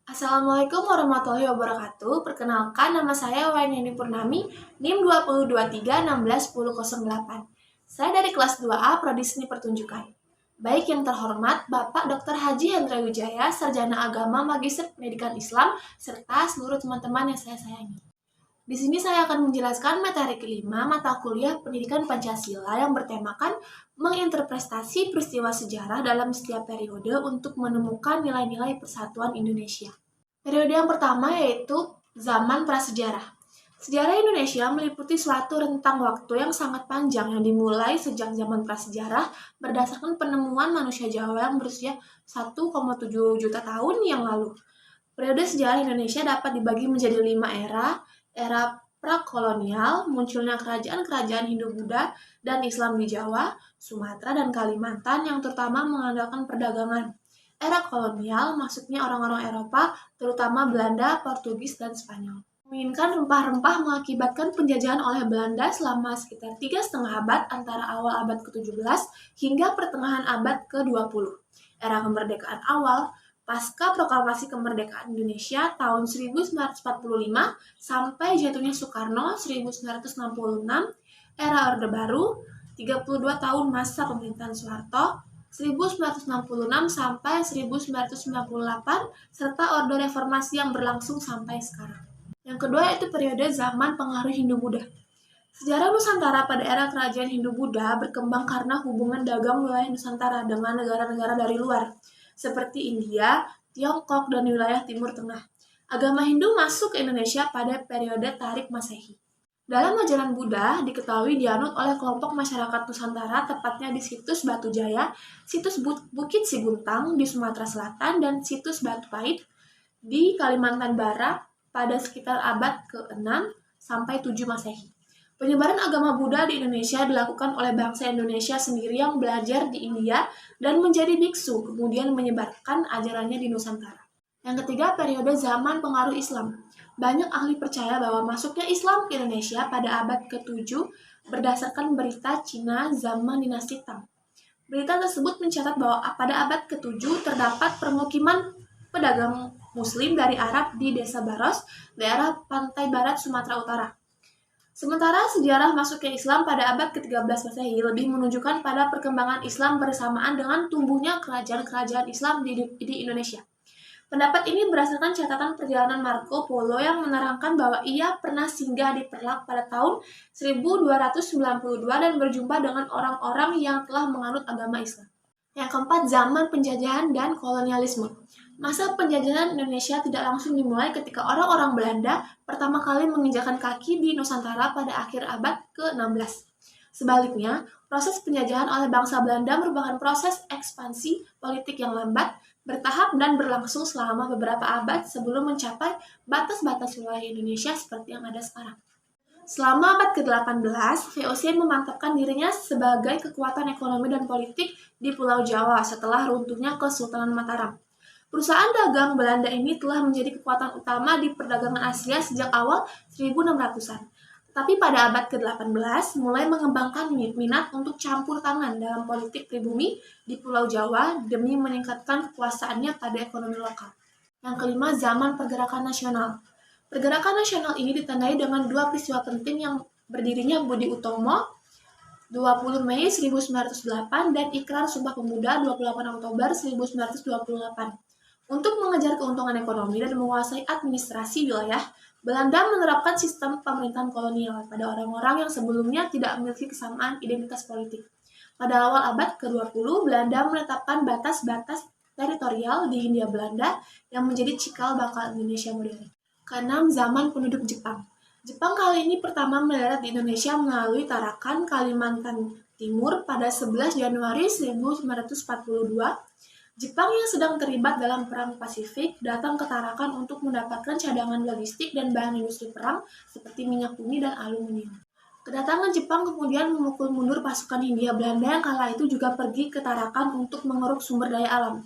Assalamualaikum warahmatullahi wabarakatuh. Perkenalkan, nama saya Wayani Purnami, NIM 2023161008. Saya dari kelas 2A Prodi Seni Pertunjukan. Baik yang terhormat Bapak Dr. Haji Hendra Wijaya, Sarjana Agama Magister Pendidikan Islam, serta seluruh teman-teman yang saya sayangi. Di sini saya akan menjelaskan materi kelima mata kuliah Pendidikan Pancasila yang bertemakan menginterpretasi peristiwa sejarah dalam setiap periode untuk menemukan nilai-nilai persatuan Indonesia. Periode yang pertama yaitu zaman prasejarah. Sejarah Indonesia meliputi suatu rentang waktu yang sangat panjang yang dimulai sejak zaman prasejarah berdasarkan penemuan manusia Jawa yang berusia 1,7 juta tahun yang lalu. Periode sejarah Indonesia dapat dibagi menjadi 5 era prakolonial, munculnya kerajaan-kerajaan Hindu-Buddha dan Islam di Jawa, Sumatera, dan Kalimantan yang terutama mengandalkan perdagangan. Era kolonial, maksudnya orang-orang Eropa, terutama Belanda, Portugis, dan Spanyol. Menginginkan rempah-rempah mengakibatkan penjajahan oleh Belanda selama sekitar 3,5 abad antara awal abad ke-17 hingga pertengahan abad ke-20. Era kemerdekaan awal, pasca proklamasi kemerdekaan Indonesia tahun 1945 sampai jatuhnya Soekarno 1966, era Orde Baru, 32 tahun masa pemerintahan Soeharto 1966 sampai 1998, serta Orde Reformasi yang berlangsung sampai sekarang. Yang kedua yaitu periode zaman pengaruh Hindu-Buddha. Sejarah Nusantara pada era kerajaan Hindu-Buddha berkembang karena hubungan dagang wilayah Nusantara dengan negara-negara dari luar, seperti India, Tiongkok, dan wilayah Timur Tengah. Agama Hindu masuk ke Indonesia pada periode Tarik Masehi. Dalam ajaran Buddha diketahui dianut oleh kelompok masyarakat Nusantara, tepatnya di situs Batu Jaya, situs Bukit Siguntang di Sumatera Selatan, dan situs Batu Pait di Kalimantan Barat pada sekitar abad ke-6 sampai 7 Masehi. Penyebaran agama Buddha di Indonesia dilakukan oleh bangsa Indonesia sendiri yang belajar di India dan menjadi biksu, kemudian menyebarkan ajarannya di Nusantara. Yang ketiga, periode zaman pengaruh Islam. Banyak ahli percaya bahwa masuknya Islam ke Indonesia pada abad ke-7 berdasarkan berita Cina zaman dinasti Tang. Berita tersebut mencatat bahwa pada abad ke-7 terdapat permukiman pedagang Muslim dari Arab di Desa Baros, daerah pantai barat Sumatera Utara. Sementara sejarah masuknya Islam pada abad ke-13 Masehi lebih menunjukkan pada perkembangan Islam bersamaan dengan tumbuhnya kerajaan-kerajaan Islam di Indonesia. Pendapat ini berdasarkan catatan perjalanan Marco Polo yang menerangkan bahwa ia pernah singgah di Perlak pada tahun 1292 dan berjumpa dengan orang-orang yang telah menganut agama Islam. Yang keempat, zaman penjajahan dan kolonialisme. Masa penjajahan Indonesia tidak langsung dimulai ketika orang-orang Belanda pertama kali menginjakan kaki di Nusantara pada akhir abad ke-16. Sebaliknya, proses penjajahan oleh bangsa Belanda merupakan proses ekspansi politik yang lambat, bertahap, dan berlangsung selama beberapa abad sebelum mencapai batas-batas wilayah Indonesia seperti yang ada sekarang. Selama abad ke-18, VOC memantapkan dirinya sebagai kekuatan ekonomi dan politik di Pulau Jawa setelah runtuhnya Kesultanan Mataram. Perusahaan dagang Belanda ini telah menjadi kekuatan utama di perdagangan Asia sejak awal 1600-an. Tapi pada abad ke-18 mulai mengembangkan minat untuk campur tangan dalam politik pribumi di Pulau Jawa demi meningkatkan kekuasaannya pada ekonomi lokal. Yang kelima, zaman pergerakan nasional. Pergerakan nasional ini ditandai dengan dua peristiwa penting yang berdirinya Budi Utomo 20 Mei 1908 dan Ikrar Sumpah Pemuda 28 Oktober 1928. Untuk mengejar keuntungan ekonomi dan menguasai administrasi wilayah, Belanda menerapkan sistem pemerintahan kolonial pada orang-orang yang sebelumnya tidak memiliki kesamaan identitas politik. Pada awal abad ke-20, Belanda menetapkan batas-batas teritorial di Hindia Belanda yang menjadi cikal bakal Indonesia modern. Keenam, zaman penduduk Jepang. Jepang kali ini pertama mendarat di Indonesia melalui Tarakan, Kalimantan Timur pada 11 Januari 1942. Jepang yang sedang terlibat dalam Perang Pasifik datang ke Tarakan untuk mendapatkan cadangan logistik dan bahan industri perang seperti minyak bumi dan aluminium. Kedatangan Jepang kemudian memukul mundur pasukan Hindia Belanda yang kala itu juga pergi ke Tarakan untuk mengeruk sumber daya alam.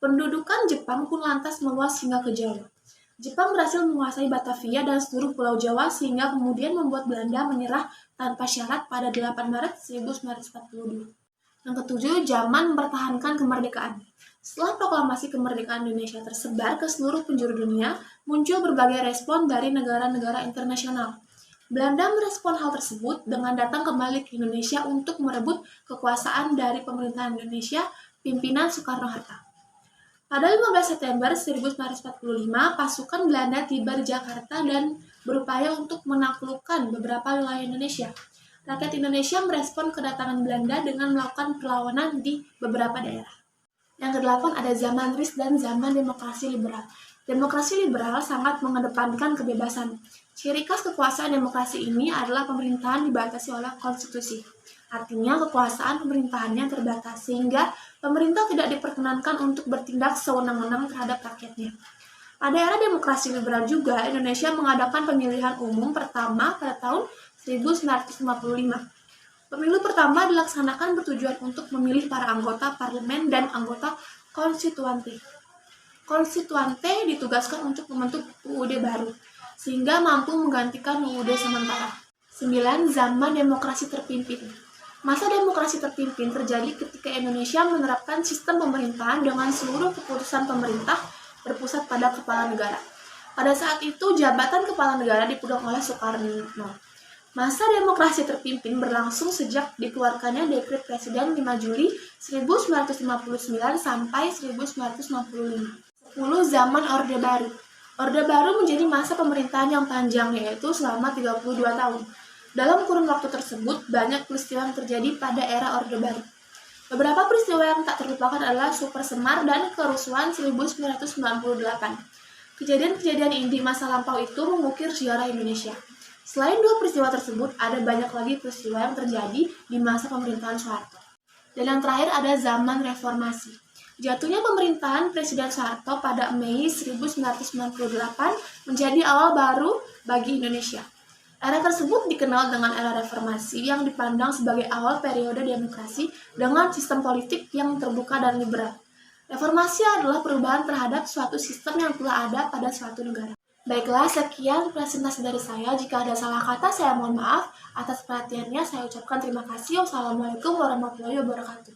Pendudukan Jepang pun lantas meluas hingga ke Jawa. Jepang berhasil menguasai Batavia dan seluruh Pulau Jawa sehingga kemudian membuat Belanda menyerah tanpa syarat pada 8 Maret 1942. Yang ketujuh, zaman mempertahankan kemerdekaan. Setelah proklamasi kemerdekaan Indonesia tersebar ke seluruh penjuru dunia, muncul berbagai respon dari negara-negara internasional. Belanda merespon hal tersebut dengan datang kembali ke Indonesia untuk merebut kekuasaan dari pemerintahan Indonesia pimpinan Soekarno-Hatta. Pada 15 September 1945, pasukan Belanda tiba di Jakarta dan berupaya untuk menaklukkan beberapa wilayah Indonesia. Rakyat Indonesia merespon kedatangan Belanda dengan melakukan perlawanan di beberapa daerah. Yang kedelapan ada zaman RIS dan zaman demokrasi liberal. Demokrasi liberal sangat mengedepankan kebebasan. Ciri khas kekuasaan demokrasi ini adalah pemerintahan dibatasi oleh konstitusi. Artinya kekuasaan pemerintahannya terbatas sehingga pemerintah tidak diperkenankan untuk bertindak sewenang-wenang terhadap rakyatnya. Pada era demokrasi liberal juga, Indonesia mengadakan pemilihan umum pertama pada tahun 1955. Pemilu pertama dilaksanakan bertujuan untuk memilih para anggota parlemen dan anggota konstituante. Konstituante ditugaskan untuk membentuk UUD baru, sehingga mampu menggantikan UUD sementara. 9. Zaman demokrasi terpimpin. Masa demokrasi terpimpin terjadi ketika Indonesia menerapkan sistem pemerintahan dengan seluruh keputusan pemerintah berpusat pada kepala negara. Pada saat itu, jabatan kepala negara dipegang oleh Soekarno. Masa demokrasi terpimpin berlangsung sejak dikeluarkannya Dekret Presiden 5 Juli 1959 sampai 1965. 10. Zaman Orde Baru. Orde Baru menjadi masa pemerintahan yang panjang, yaitu selama 32 tahun. Dalam kurun waktu tersebut, banyak peristiwa yang terjadi pada era Orde Baru. Beberapa peristiwa yang tak terlupakan adalah Super Semar dan kerusuhan 1998. Kejadian-kejadian ini di masa lampau itu mengukir sejarah Indonesia. Selain dua peristiwa tersebut, ada banyak lagi peristiwa yang terjadi di masa pemerintahan Soeharto. Dan yang terakhir ada zaman reformasi. Jatuhnya pemerintahan Presiden Soeharto pada Mei 1998 menjadi awal baru bagi Indonesia. Era tersebut dikenal dengan era reformasi yang dipandang sebagai awal periode demokrasi dengan sistem politik yang terbuka dan liberal. Reformasi adalah perubahan terhadap suatu sistem yang telah ada pada suatu negara. Baiklah, sekian presentasi dari saya. Jika ada salah kata, saya mohon maaf. Atas perhatiannya, saya ucapkan terima kasih. Wassalamualaikum warahmatullahi wabarakatuh.